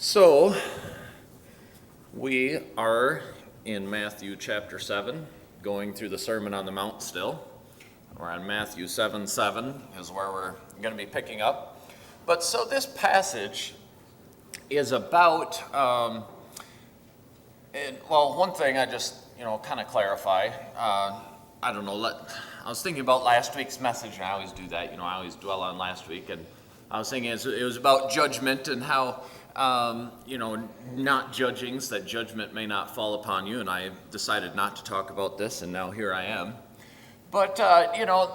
So, we are in Matthew chapter 7, going through the Sermon on the Mount still. We're on Matthew 7:7 is where we're going to be picking up. But so this passage is about, one thing I just, kind of clarify. I was thinking about last week's message, and I always do that. I always dwell on last week, and I was thinking it was about judgment and how, not judging so that judgment may not fall upon you, and I decided not to talk about this, and now here I am. But,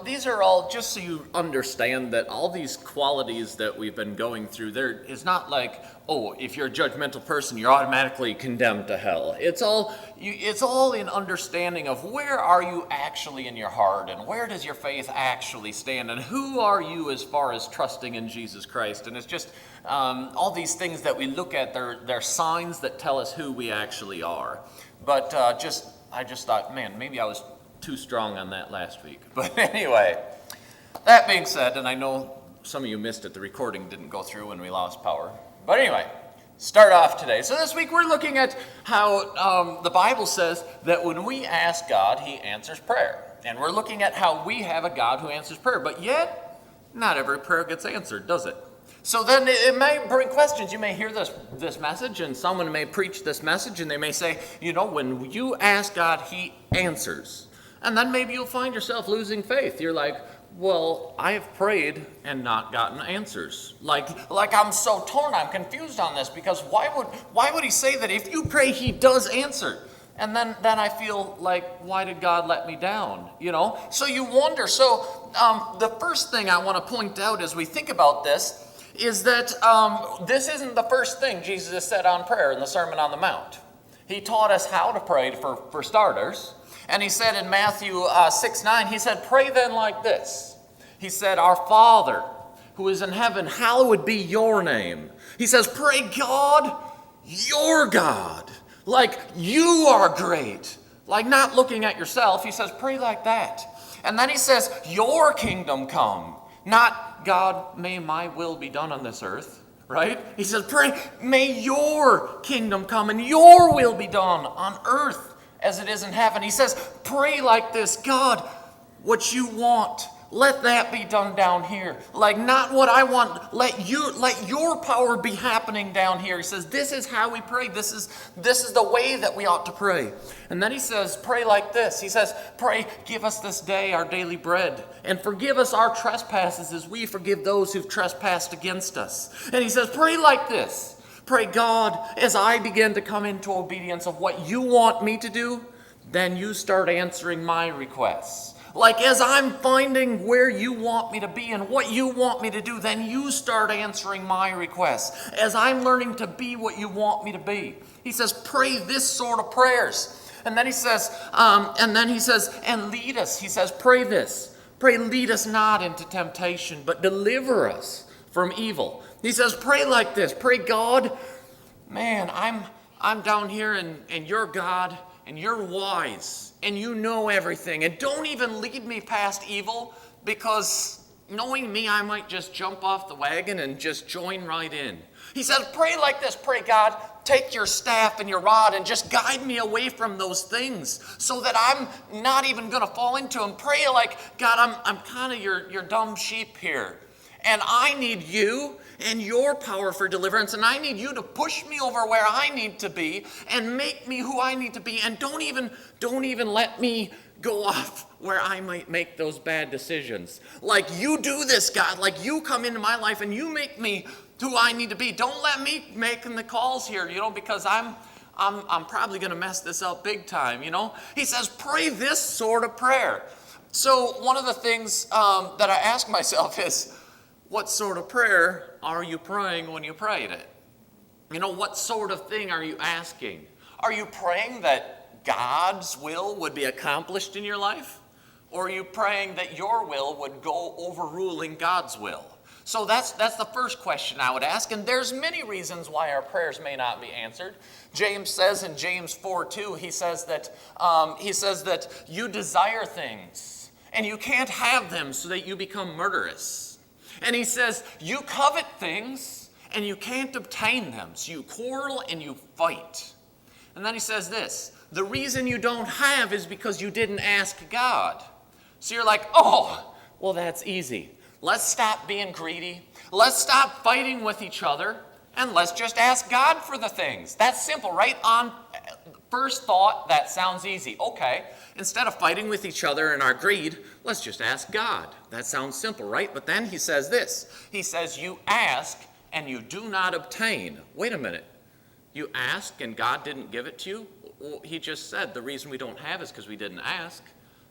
these are all just so you understand that all these qualities that we've been going through, there is not like, if you're a judgmental person, you're automatically condemned to hell. It's all in understanding of where are you actually in your heart, and where does your faith actually stand, and who are you as far as trusting in Jesus Christ. And it's just all these things that we look at, they're signs that tell us who we actually are. But I just thought, man, maybe I was too strong on that last week. But anyway, that being said, and I know some of you missed it, the recording didn't go through when we lost power. But anyway, start off today. So this week we're looking at how the Bible says that when we ask God, He answers prayer. And we're looking at how we have a God who answers prayer. But yet, not every prayer gets answered, does it? So then it may bring questions. You may hear this message, and someone may preach this message, and they may say, when you ask God, He answers. And then maybe you'll find yourself losing faith. You're like, well, I have prayed and not gotten answers. Like I'm so torn, I'm confused on this, because why would He say that if you pray, He does answer? And then I feel like, why did God let me down? So you wonder. So the first thing I want to point out as we think about this is that this isn't the first thing Jesus has said on prayer in the Sermon on the Mount. He taught us how to pray for starters. And He said in Matthew 6:9, He said, pray then like this. He said, our Father who is in heaven, hallowed be your name. He says, pray God, your God. Like you are great. Like not looking at yourself. He says, pray like that. And then He says, your kingdom come. Not God, may my will be done on this earth. Right? He says, pray, may your kingdom come and your will be done on earth as it is in heaven. He says, pray like this. God, what you want, let that be done down here. Like not what I want, let your power be happening down here. He says, this is how we pray. This is the way that we ought to pray. And then He says, pray like this. He says, pray, give us this day our daily bread, and forgive us our trespasses as we forgive those who've trespassed against us. And He says, pray like this. Pray, God, as I begin to come into obedience of what you want me to do, then you start answering my requests. Like as I'm finding where you want me to be and what you want me to do, then you start answering my requests. As I'm learning to be what you want me to be. He says, pray this sort of prayers. And then he says, and lead us. He says, pray this. Pray, lead us not into temptation, but deliver us from evil. He says, pray like this. Pray, God, man, I'm down here and you're God and you're wise and you know everything. And don't even lead me past evil, because knowing me, I might just jump off the wagon and just join right in. He says, pray like this. Pray, God, take your staff and your rod and just guide me away from those things so that I'm not even going to fall into them. Pray like, God, I'm kind of your dumb sheep here. And I need you and your power for deliverance. And I need you to push me over where I need to be and make me who I need to be. And don't even let me go off where I might make those bad decisions. Like you do this, God. Like you come into my life and you make me who I need to be. Don't let me making the calls here, because I'm probably going to mess this up big time, He says, pray this sort of prayer. So one of the things that I ask myself is, what sort of prayer are you praying when you prayed it? What sort of thing are you asking? Are you praying that God's will would be accomplished in your life? Or are you praying that your will would go overruling God's will? So that's the first question I would ask. And there's many reasons why our prayers may not be answered. James says in James 4:2, he says that you desire things and you can't have them, so that you become murderous. And he says, you covet things and you can't obtain them. So you quarrel and you fight. And then he says this, the reason you don't have is because you didn't ask God. So you're like, oh, well, that's easy. Let's stop being greedy. Let's stop fighting with each other, and let's just ask God for the things. That's simple, right? On first thought, that sounds easy. Okay, instead of fighting with each other in our greed, let's just ask God. That sounds simple, right? But then he says this. He says, you ask and you do not obtain. Wait a minute. You ask and God didn't give it to you? Well, he just said the reason we don't have is because we didn't ask.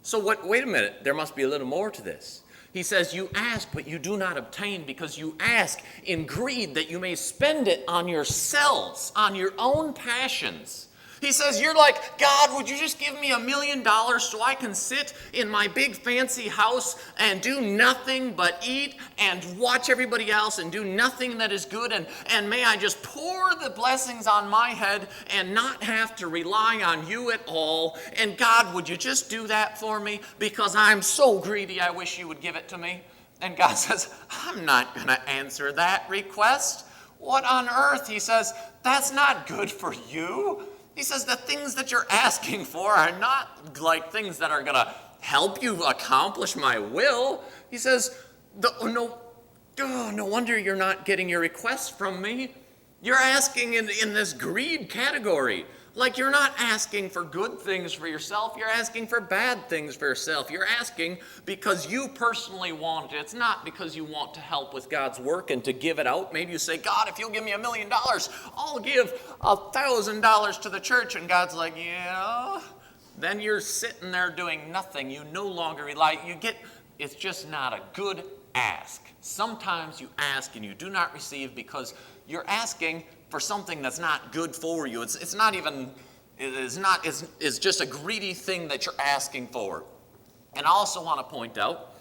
So wait a minute. There must be a little more to this. He says, you ask, but you do not obtain because you ask in greed that you may spend it on yourselves, on your own passions. He says, you're like, God, would you just give me $1 million so I can sit in my big fancy house and do nothing but eat and watch everybody else and do nothing that is good, and may I just pour the blessings on my head and not have to rely on you at all. And God, would you just do that for me? Because I'm so greedy, I wish you would give it to me. And God says, I'm not going to answer that request. What on earth? He says, that's not good for you. He says the things that you're asking for are not like things that are going to help you accomplish my will. He says, no wonder you're not getting your requests from me. You're asking in this greed category. Like you're not asking for good things for yourself. You're asking for bad things for yourself. You're asking because you personally want it. It's not because you want to help with God's work and to give it out. Maybe you say, God, if you'll give me $1 million, I'll give $1,000 to the church. And God's like, yeah. Then you're sitting there doing nothing. You no longer rely. It's just not a good ask. Sometimes you ask and you do not receive because you're asking for something that's not good for you. It's just a greedy thing that you're asking for. And I also want to point out,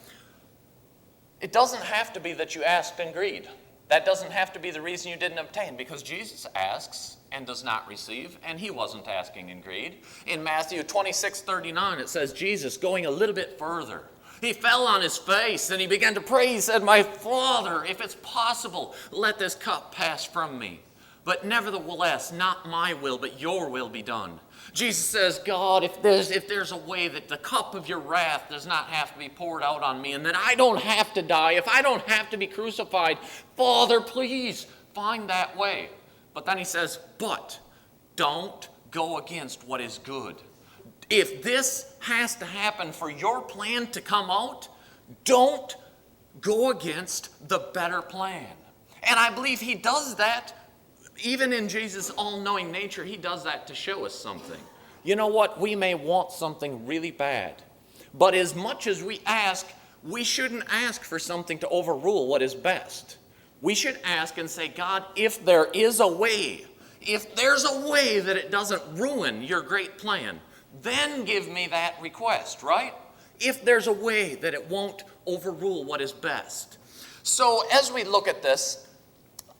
it doesn't have to be that you asked in greed. That doesn't have to be the reason you didn't obtain, because Jesus asks and does not receive, and he wasn't asking in greed. In Matthew 26:39, it says Jesus going a little bit further. He fell on his face and he began to pray. He said, my Father, if it's possible, let this cup pass from me. But nevertheless, not my will, but your will be done. Jesus says, God, if there's a way that the cup of your wrath does not have to be poured out on me, and that I don't have to die, if I don't have to be crucified, Father, please find that way. But then he says, but don't go against what is good. If this has to happen for your plan to come out, don't go against the better plan. And I believe he does that. Even in Jesus' all-knowing nature, he does that to show us something. You know what? We may want something really bad. But as much as we ask, we shouldn't ask for something to overrule what is best. We should ask and say, God, if there is a way, if there's a way that it doesn't ruin your great plan, then give me that request, right? If there's a way that it won't overrule what is best. So as we look at this,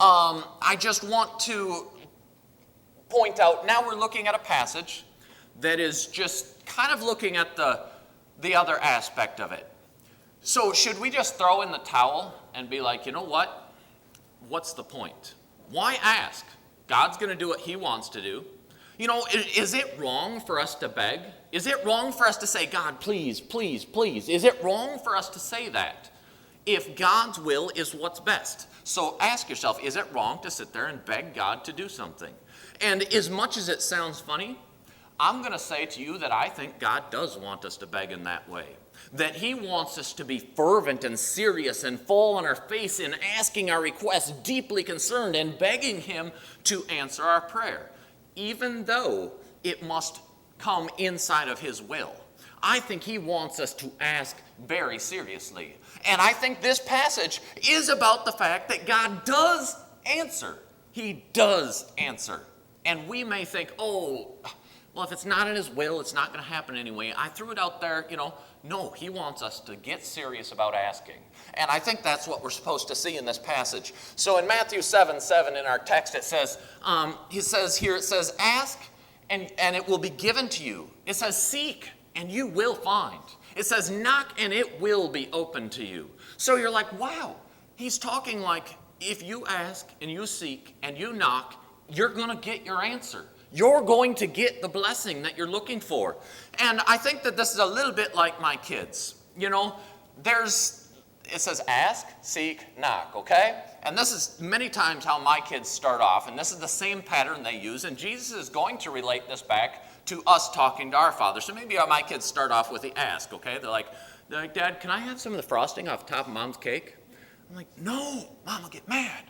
I just want to point out, now we're looking at a passage that is just kind of looking at the other aspect of it. So should we just throw in the towel and be like, you know what? What's the point? Why ask? God's going to do what he wants to do. You know, is it wrong for us to beg? Is it wrong for us to say, God, please, please, please? Is it wrong for us to say that if God's will is what's best? So ask yourself, is it wrong to sit there and beg God to do something? And as much as it sounds funny, I'm going to say to you that I think God does want us to beg in that way. That he wants us to be fervent and serious and fall on our face in asking our requests, deeply concerned and begging him to answer our prayer, even though it must come inside of his will. I think he wants us to ask very seriously. And I think this passage is about the fact that God does answer. He does answer. And we may think, oh, well, if it's not in his will, it's not going to happen anyway. I threw it out there, No, he wants us to get serious about asking. And I think that's what we're supposed to see in this passage. So in Matthew 7:7 in our text, it says, ask and it will be given to you. It says, seek and you will find. It says, knock and it will be open to you. So you're like, wow, he's talking like if you ask and you seek and you knock, you're going to get your answer. You're going to get the blessing that you're looking for. And I think that this is a little bit like my kids. You know, it says ask, seek, knock, okay? And this is many times how my kids start off, and this is the same pattern they use, and Jesus is going to relate this back to us talking to our Father. So maybe my kids start off with the ask, okay? They're like, Dad, can I have some of the frosting off the top of Mom's cake? I'm like, no, Mom will get mad.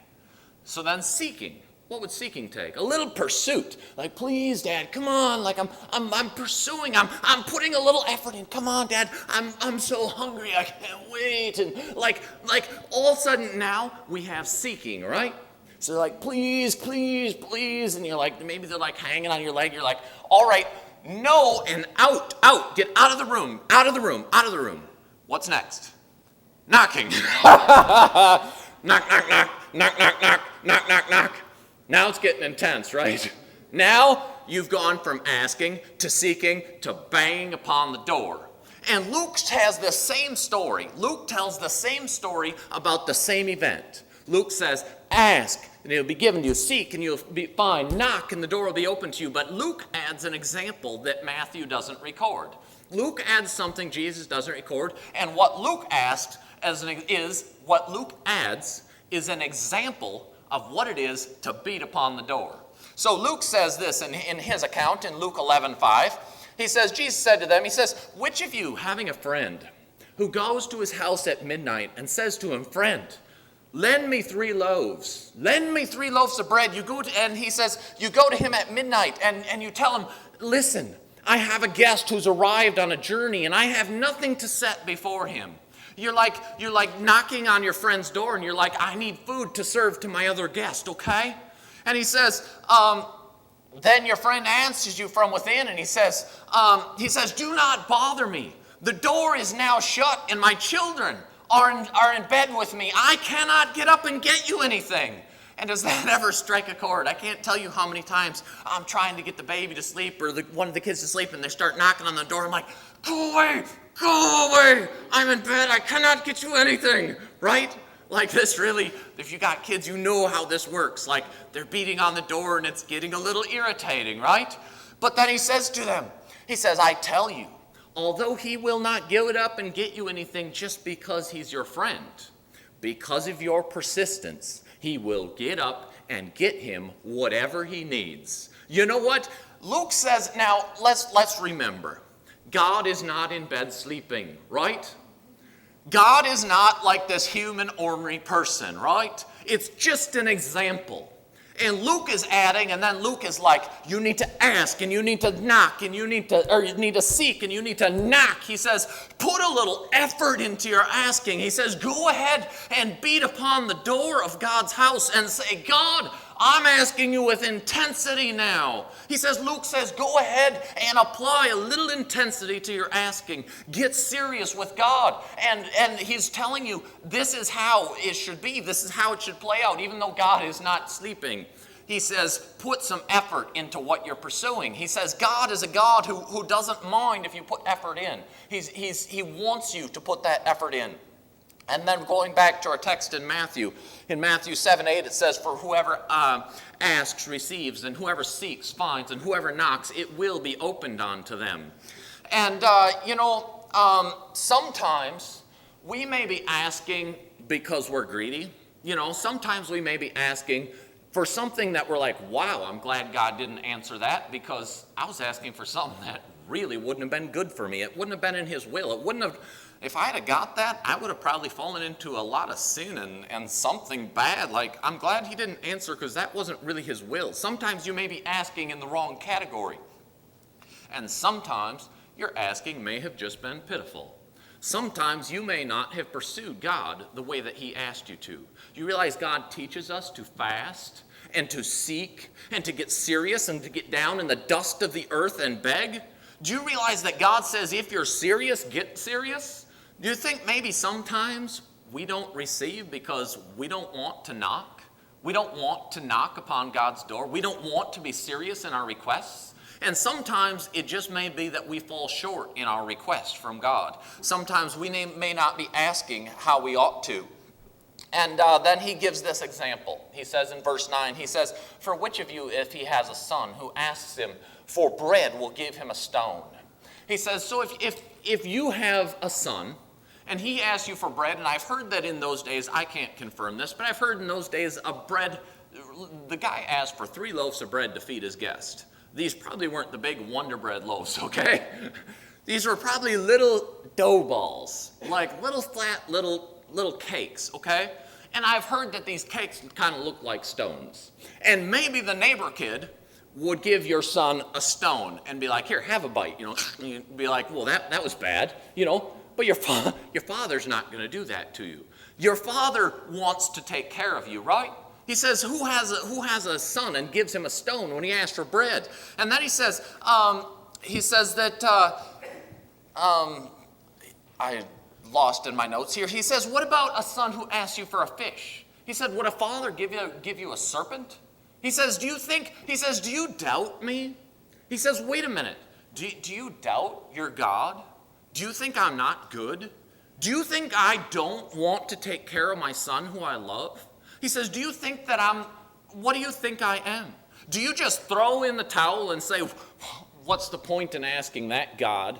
So then seeking. What would seeking take? A little pursuit. Like, please, Dad, come on. Like, I'm pursuing. I'm putting a little effort in. Come on, Dad. I'm so hungry. I can't wait. And like all of a sudden now we have seeking, right? So they're like, please, please, please. And you're like, maybe they're like hanging on your leg. You're like, all right, no, and out. Get out of the room. Out of the room. What's next? Knocking. Knock, knock, knock. Knock, knock, knock. Knock, knock, knock. Now it's getting intense, right? Now you've gone from asking to seeking to banging upon the door. And Luke has the same story. Luke tells the same story about the same event. Luke says, ask, and it'll be given to you. Seek, and you'll find. Knock, and the door will be open to you. But Luke adds an example that Matthew doesn't record. Luke adds something Jesus doesn't record, and what Luke adds is an example of what it is to beat upon the door. So Luke says this in his account in Luke 11:5. He says, Jesus said to them, he says, which of you, having a friend who goes to his house at midnight and says to him, friend, lend me 3 loaves. Lend me 3 loaves of bread. And he says, you go to him at midnight and you tell him, listen, I have a guest who's arrived on a journey and I have nothing to set before him. You're like knocking on your friend's door and you're like, I need food to serve to my other guest, okay? And he says, then your friend answers you from within and he says, do not bother me. The door is now shut and my children are in bed with me. I cannot get up and get you anything. And does that ever strike a chord? I can't tell you how many times I'm trying to get the baby to sleep or one of the kids to sleep and they start knocking on the door. I'm like, go away. Go away! I'm in bed. I cannot get you anything, right? Like this really, if you got kids, you know how this works. Like they're beating on the door and it's getting a little irritating, right? But then he says to them, he says, I tell you, although he will not give it up and get you anything just because he's your friend, because of your persistence, he will get up and get him whatever he needs. You know what? Luke says, now let's remember. God is not in bed sleeping, right? God is not like this human ordinary person, right? It's just an example. And Luke is adding, and then Luke is like, you need to ask, and you need to knock, and you need to seek, and you need to knock. He says, put a little effort into your asking. He says, go ahead and beat upon the door of God's house and say, God, I'm asking you with intensity now. He says, Luke says, go ahead and apply a little intensity to your asking. Get serious with God. And he's telling you, this is how it should be. This is how it should play out, even though God is not sleeping. He says, put some effort into what you're pursuing. He says, God is a God who doesn't mind if you put effort in. He wants you to put that effort in. And then going back to our text in Matthew 7:8, it says, for whoever asks receives, and whoever seeks finds, and whoever knocks, it will be opened unto them. And, sometimes we may be asking because we're greedy. Sometimes we may be asking for something that we're like, wow, I'm glad God didn't answer that because I was asking for something that really wouldn't have been good for me. It wouldn't have been in his will. It wouldn't have... If I had got that, I would have probably fallen into a lot of sin and something bad. Like, I'm glad he didn't answer because that wasn't really his will. Sometimes you may be asking in the wrong category. And sometimes your asking may have just been pitiful. Sometimes you may not have pursued God the way that he asked you to. You realize God teaches us to fast and to seek and to get serious and to get down in the dust of the earth and beg? Do you realize that God says, if you're serious, get serious? Do you think maybe sometimes we don't receive because we don't want to knock? We don't want to knock upon God's door. We don't want to be serious in our requests. And sometimes it just may be that we fall short in our request from God. Sometimes we may not be asking how we ought to. And then he gives this example. He says in verse 9, he says, "For which of you, if he has a son who asks him for bread, will give him a stone?" He says, so if you have a son, and he asks you for bread, and I've heard that in those days, I can't confirm this, but I've heard in those days the guy asked for 3 loaves of bread to feed his guest. These probably weren't the big Wonder Bread loaves, okay? These were probably little dough balls, like little flat little cakes, okay? And I've heard that these cakes kind of look like stones. And maybe the neighbor kid would give your son a stone and be like, "Here, have a bite," you know? And you'd be like, "Well, that was bad," you know? But your father's not going to do that to you. Your father wants to take care of you, right? He says, who has a son and gives him a stone when he asks for bread? And then he says that, I lost in my notes here. He says, what about a son who asks you for a fish? He said, would a father give you a serpent? He says, do you doubt me? He says, wait a minute. Do you doubt your God? Do you think I'm not good? Do you think I don't want to take care of my son who I love? He says, what do you think I am? Do you just throw in the towel and say, what's the point in asking that God?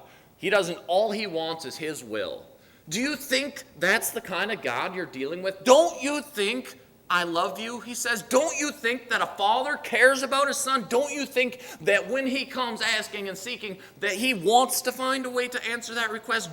All he wants is his will. Do you think that's the kind of God you're dealing with? Don't you think I love you? He says, don't you think that a father cares about his son? Don't you think that when he comes asking and seeking that he wants to find a way to answer that request?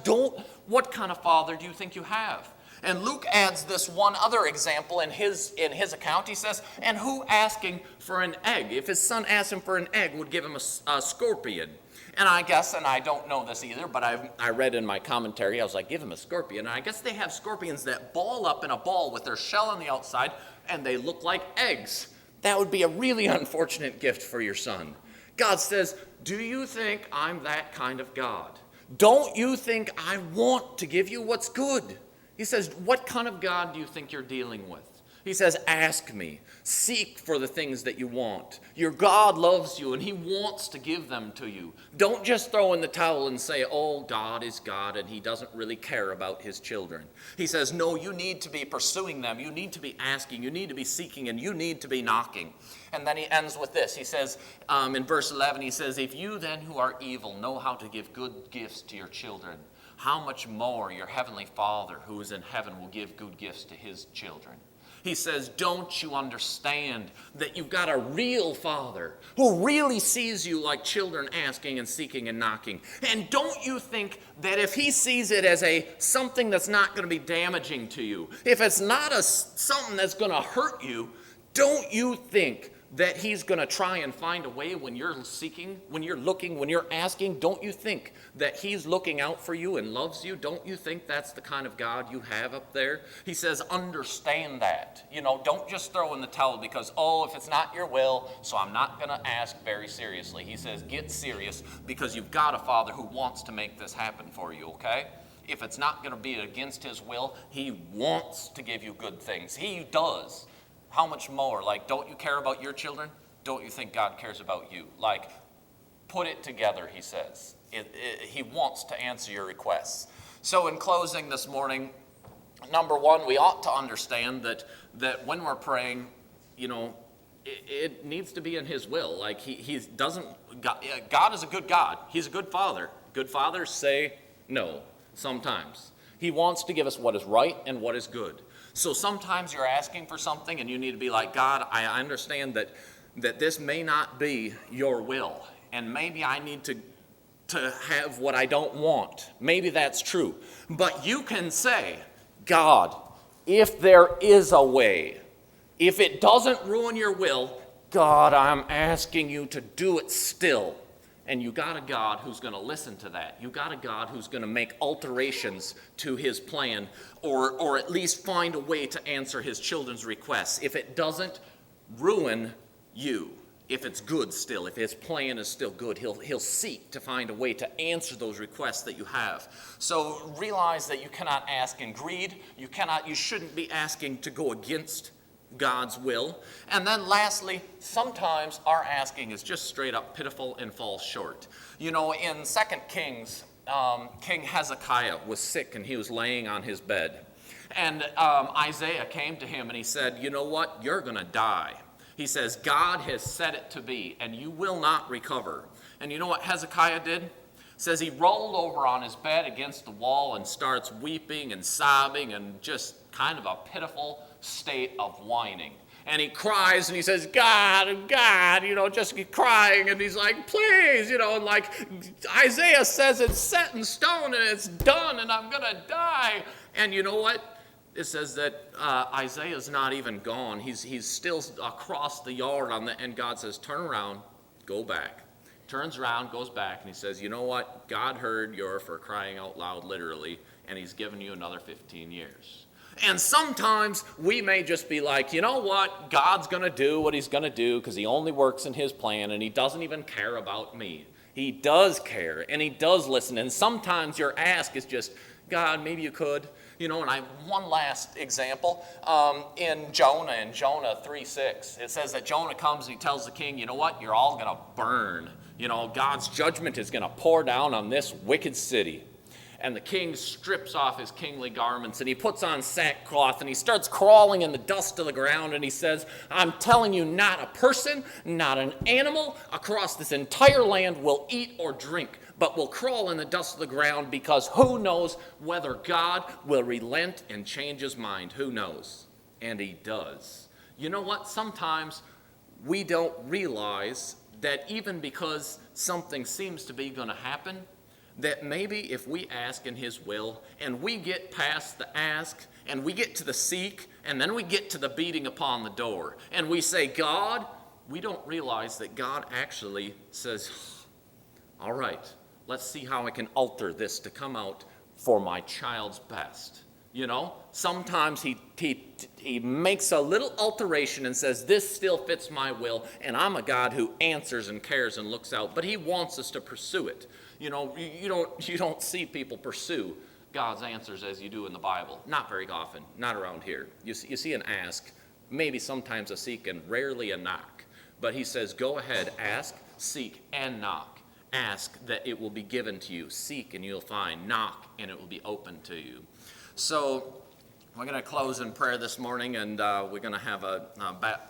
What kind of father do you think you have? And Luke adds this one other example in his account. He says, and who asking for an egg, if his son asked him for an egg, would give him a scorpion? And I guess, and I don't know this either, but I read in my commentary, I was like, give him a scorpion. And I guess they have scorpions that ball up in a ball with their shell on the outside, and they look like eggs. That would be a really unfortunate gift for your son. God says, do you think I'm that kind of God? Don't you think I want to give you what's good? He says, what kind of God do you think you're dealing with? He says, ask me. Seek for the things that you want. Your God loves you, and he wants to give them to you. Don't just throw in the towel and say, oh, God is God, and he doesn't really care about his children. He says, no, you need to be pursuing them. You need to be asking. You need to be seeking, and you need to be knocking. And then he ends with this. He says, in verse 11, he says, if you then who are evil know how to give good gifts to your children, how much more your heavenly Father who is in heaven will give good gifts to his children. He says, don't you understand that you've got a real Father who really sees you like children asking and seeking and knocking? And don't you think that if he sees it as something that's not going to be damaging to you, if it's not something that's going to hurt you, don't you think that he's going to try and find a way when you're seeking, when you're looking, when you're asking? Don't you think that he's looking out for you and loves you? Don't you think that's the kind of God you have up there? He says, understand that. Don't just throw in the towel because, if it's not your will, so I'm not going to ask very seriously. He says, get serious because you've got a Father who wants to make this happen for you, okay? If it's not going to be against his will, he wants to give you good things. He does. How much more? Don't you care about your children? Don't you think God cares about you? Put it together, he says. He wants to answer your requests. So in closing this morning, number one, we ought to understand that when we're praying, it needs to be in his will. God is a good God. He's a good Father. Good fathers say no sometimes. He wants to give us what is right and what is good. So sometimes you're asking for something and you need to be like, God, I understand that this may not be your will. And maybe I need to have what I don't want. Maybe that's true. But you can say, God, if there is a way, if it doesn't ruin your will, God, I'm asking you to do it still. And you got a God who's going to listen to that. You got a God who's going to make alterations to his plan or at least find a way to answer his children's requests. If it doesn't ruin you, if it's good still, if his plan is still good, he'll seek to find a way to answer those requests that you have. So realize that you cannot ask in greed. You shouldn't be asking to go against God's will. And then lastly, sometimes our asking is just straight up pitiful and falls short. In 2 Kings, King Hezekiah was sick and he was laying on his bed. And Isaiah came to him and he said, you know what? You're going to die. He says, God has said it to be, and you will not recover. And you know what Hezekiah did? It says he rolled over on his bed against the wall and starts weeping and sobbing and just kind of a pitiful state of whining. And he cries and he says, God, God, just crying. And he's like, please, and like Isaiah says it's set in stone and it's done and I'm going to die. And you know what? It says that Isaiah's not even gone. He's still across the yard and God says, turn around, go back. Turns around, goes back, and he says, you know what? God heard your for crying out loud, literally, and he's given you another 15 years. And sometimes we may just be like, you know what? God's going to do what he's going to do because he only works in his plan and he doesn't even care about me. He does care and he does listen. And sometimes your ask is just, God, maybe you could. And one last example, in Jonah 3:6, it says that Jonah comes and he tells the king, you know what? You're all going to burn. God's judgment is going to pour down on this wicked city. And the king strips off his kingly garments and he puts on sackcloth and he starts crawling in the dust of the ground and he says, I'm telling you, not a person, not an animal across this entire land will eat or drink, but will crawl in the dust of the ground because who knows whether God will relent and change his mind. Who knows? And he does. You know what? Sometimes we don't realize that even because something seems to be going to happen, that maybe if we ask in his will and we get past the ask and we get to the seek and then we get to the beating upon the door and we say, God, we don't realize that God actually says, all right, let's see how I can alter this to come out for my child's best. Sometimes he makes a little alteration and says, this still fits my will, and I'm a God who answers and cares and looks out, but he wants us to pursue it. You don't see people pursue God's answers as you do in the Bible. Not very often, not around here. You see an ask, maybe sometimes a seek, and rarely a knock. But he says, go ahead, ask, seek, and knock. Ask that it will be given to you. Seek and you'll find. Knock and it will be open to you. So we're going to close in prayer this morning, and we're going to have a baptism.